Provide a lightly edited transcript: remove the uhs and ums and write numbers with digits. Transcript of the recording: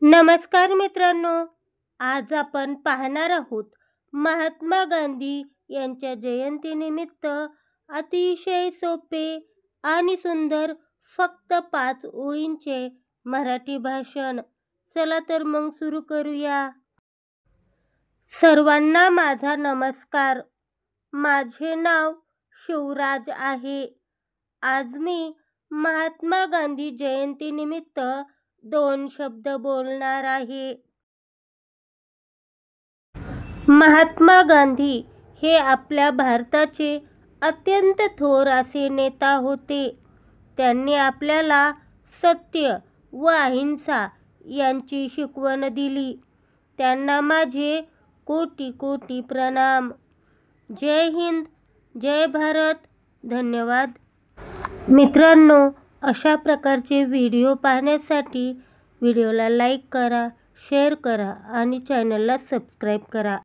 नमस्कार मित्रांनो, आज आपण पाहणार आहोत महात्मा गांधी यांच्या जयंतीनिमित्त अतिशय सोपे आणि सुंदर फक्त 5 ओळींचे मराठी भाषण. चला तर मग सुरू करूया. सर्वांना माझा नमस्कार. माझे नाव शिवराज आहे. आज मी महात्मा गांधी जयंतीनिमित्त 2 शब्द बोलणार आहे. महात्मा गांधी हे आपल्या भारताचे अत्यंत थोर असे नेता होते. त्यांनी आपल्याला सत्य व अहिंसा यांची शिकवण दिली. त्यांना माझे कोटी कोटी प्रणाम. जय हिंद, जय भारत. धन्यवाद. मित्रांनो, अशा प्रकारचे व्हिडिओ पाहण्यासाठी व्हिडिओला लाईक करा, शेअर करा आणि चॅनलला सबस्क्राईब करा.